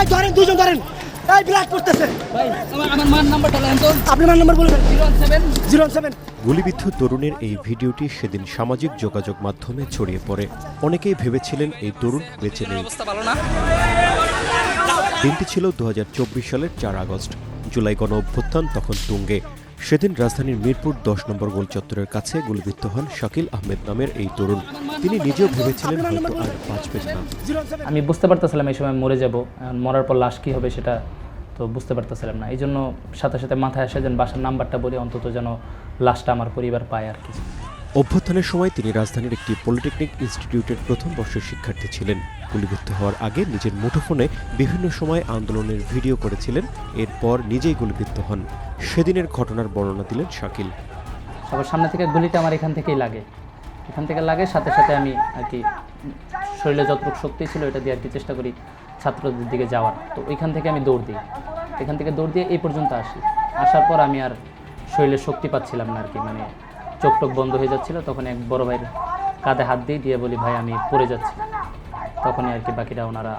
এই ধরেন, দুজন ধরেন। এই ব্লাড পড়তেছে। ভাই আমার মান নাম্বারটা বলেন তো। আপনি মান নাম্বার বলবেন। 017 গুলিবিদ্ধ তরুণের এই ভিডিওটি সেদিন সামাজিক যোগাযোগ মাধ্যমে ছড়িয়ে পড়ে। অনেকেই ভেবেছিলেন এই তরুণ বেঁচে নেই। অবস্থা ভালো না। দিনটি ছিল ২০২৪ সালের ৪ আগস্ট। জুলাই গণ অভ্যুত্থান তখন তুঙ্গে। সেদিন রাজধানীর মিরপুর ১০ নম্বর গোল চত্বরের কাছে গুলিবিদ্ধ হন শাকিল আহমেদ নামের এই তরুণ। তিনি নিজেও ভেবেছিলেন হয়তো আর বাঁচবেন না। আমি বুঝতে পারতেছিলাম এই সময় মরে যাব, মরার পর লাশ কী হবে সেটা তো বুঝতে পারতেছিলাম না। এই জন্য সাথে সাথে মাথায় আসে যেন বাসার নাম্বারটা বলি, অন্তত যেন লাশটা আমার পরিবার পায় আর কি। অভ্যুত্থানের সময় তিনি রাজধানীর একটি পলিটেকনিক ইনস্টিটিউটের প্রথম বর্ষের শিক্ষার্থী ছিলেন। গুলিবিদ্ধ হওয়ার আগে নিজের মুঠোফোনে বিভিন্ন সময় আন্দোলনের ভিডিও করেছিলেন। এরপর নিজেই গুলিবিদ্ধ হন। সেদিনের ঘটনার বর্ণনা দিলেন শাকিল। সবার সামনে থেকে গুলিটা আমার এখান থেকেই লাগে, এখান থেকে লাগে, সাথে সাথে আমি আর কি শরীরে যতটুকু শক্তি ছিল এটা দিয়ে আর কি চেষ্টা করি ছাত্রদের দিকে যাওয়ার। তো ওইখান থেকে আমি দৌড় দিই, এখান থেকে দৌড় দিয়ে এই পর্যন্ত আসি। আসার পর আমি আর শরীরে শক্তি পাচ্ছিলাম না আর কি, মানে চোখ টোক বন্ধ হয়ে যাচ্ছিল। তখন এক বড় ভাইয়ের কাঁধে হাত দিয়ে বলি, ভাই আমি পড়ে যাচ্ছি। তখনই আর কি বাকিটা ওনারা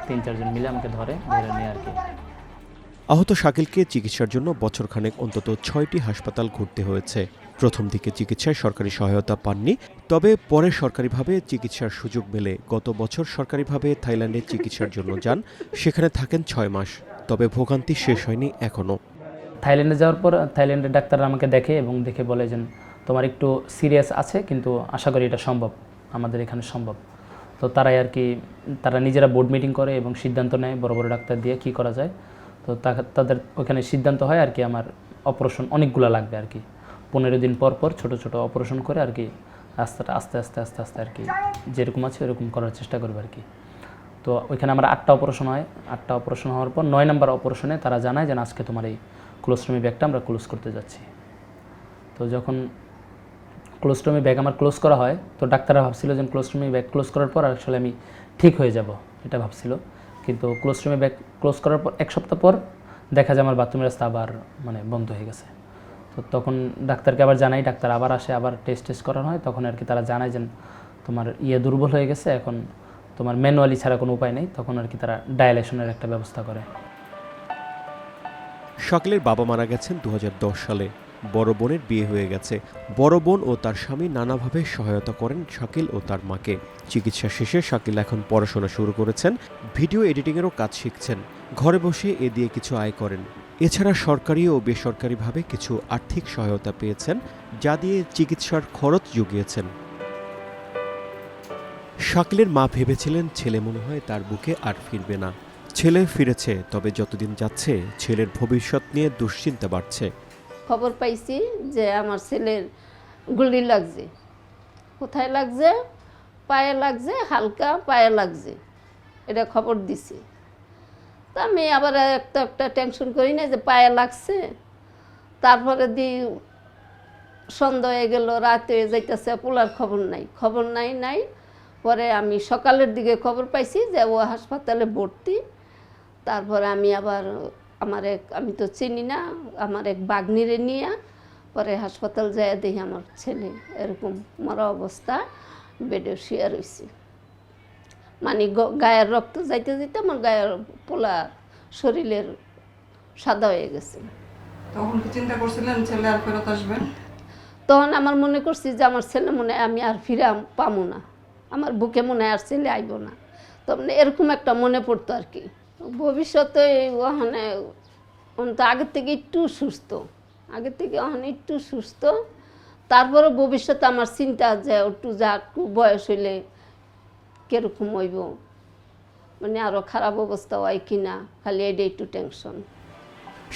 ৩-৪ জন মিলে আমাকে ধরে নিয়ে আর কি। আহত শাকিলকে চিকিৎসার জন্য বছরখানেক অন্তত ৬টি হাসপাতাল ঘুরতে হয়েছে। প্রথম দিকে চিকিৎসায় সরকারি সহায়তা পাননি, তবে পরে সরকারিভাবে চিকিৎসার সুযোগ মেলে। গত বছর সরকারিভাবে থাইল্যান্ডে চিকিৎসার জন্য যান। সেখানে থাকেন ৬ মাস। তবে ভোগান্তি শেষ হয়নি এখনও। থাইল্যান্ডে যাওয়ার পর থাইল্যান্ডের ডাক্তাররা আমাকে দেখে এবং দেখে বলে যে তোমার একটু সিরিয়াস আছে, কিন্তু আশা করি এটা সম্ভব, আমাদের এখানে সম্ভব। তো তারাই আর কি তারা নিজেরা বোর্ড মিটিং করে এবং সিদ্ধান্ত নেয় বড় বড় ডাক্তার দিয়ে কি করা যায়। তো তাদের ওখানে সিদ্ধান্ত হয় আর কি আমার অপারেশন অনেকগুলো লাগবে আর কি। 15 দিন পর পর ছোটো ছোটো অপারেশন করে আর কি আস্তে আস্তে আর কি যেরকম আছে ওরকম করার চেষ্টা করবে আর কি। তো ওইখানে আমার 8টা অপারেশন হয়। 8টা অপারেশন হওয়ার পর 9 নম্বর অপারেশনে তারা জানায় যে আজকে তোমার এই ক্লোস্টমি ব্যাগটা আমরা ক্লোজ করতে যাচ্ছি। তো যখন ক্লোস্টমি ব্যাগ আমার ক্লোজ করা হয়, তো ডাক্তাররা ভাবছিল যে ক্লোস্টমি ব্যাগ ক্লোজ করার পর আসলে আমি ঠিক হয়ে যাব, এটা ভাবছিল। কিন্তু ক্লোস্টমি ব্যাগ ক্লোজ করার পর 1 সপ্তাহ পর দেখা যায় আমার বাথরুমের রাস্তা আবার মানে বন্ধ হয়ে গেছে। তো তখন ডাক্তারকে আবার জানাই, ডাক্তার আবার আসে, আবার টেস্ট করানো হয়। তখন আর কি তারা জানায় যে তোমার দুর্বল হয়ে গেছে, এখন তোমার ম্যানুয়ালি ছাড়া কোনো উপায় নেই। তখন আর কি তারা ডায়ালেশনের একটা ব্যবস্থা করে। শাকিলের বাবা মারা গেছেন ২০১০ সালে। বড় বোনের বিয়ে হয়ে গেছে। বড় বোন ও তার স্বামী নানাভাবে সহায়তা করেন শাকিল ও তার মাকে। চিকিৎসা শেষে শাকিল এখন পড়াশোনা শুরু করেছেন। ভিডিও এডিটিংয়েরও কাজ শিখছেন। ঘরে বসে এ দিয়ে কিছু আয় করেন। এছাড়া সরকারি ও বেসরকারিভাবে কিছু আর্থিক সহায়তা পেয়েছেন, যা দিয়ে চিকিৎসার খরচ জুগিয়েছেন। শাকিলের মা ভেবেছিলেন ছেলে মনে হয় তার বুকে আর ফিরবে না। ছেলে ফিরেছে, তবে যতদিন যাচ্ছে ছেলের ভবিষ্যৎ নিয়ে দুশ্চিন্তা বাড়ছে। খবর পাইছি যে আমার ছেলের গুলি লাগছে। কোথায় লাগছে? পায়ে লাগছে, হালকা পায়ে লাগছে, এটা খবর দিছি। তা আমি আবার একটা টেনশন করি না যে পায়ে লাগছে। তারপরে সন্ধ্যা হয়ে গেল, রাত হয়ে যাইতেছে, পোলার খবর নাই। পরে আমি সকালের দিকে খবর পাইছি যে ও হাসপাতালে ভর্তি। তারপরে আমি আবার আমি তো চিনি না, আমার এক বাগনিরে নিয়ে পরে হাসপাতাল যায়, দেখি আমার ছেলে এরকম মরা অবস্থা, বেডে শুয়ে রয়েছে। মানে গায়ের রক্ত যাইতে আমার গায়ের পোলা শরীরের সাদা হয়ে গেছে। তখন কি চিন্তা করছিলেন ছেলে আর ফেরত আসবেন? তখন আমার মনে করছি যে আমার ছেলে মনে হয় আমি আর ফিরে পাবো না, আমার বুকে মনে হয় আর ছেলে আইব না। তখন এরকম একটা মনে পড়তো আর কি। ভবিষ্যতে ওখানে তো আগের থেকে একটু সুস্থ, তারপরে ভবিষ্যতে আমার চিন্তা যে একটু বয়স হইলে কীরকম হইব, মানে আরও খারাপ অবস্থা হয় কিনা, খালি এটাই একটু টেনশন।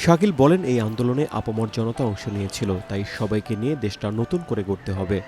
শাকিল বলেন, এই আন্দোলনে আপামর জনতা অংশ নিয়েছিল, তাই সবাইকে নিয়ে দেশটা নতুন করে গড়তে হবে।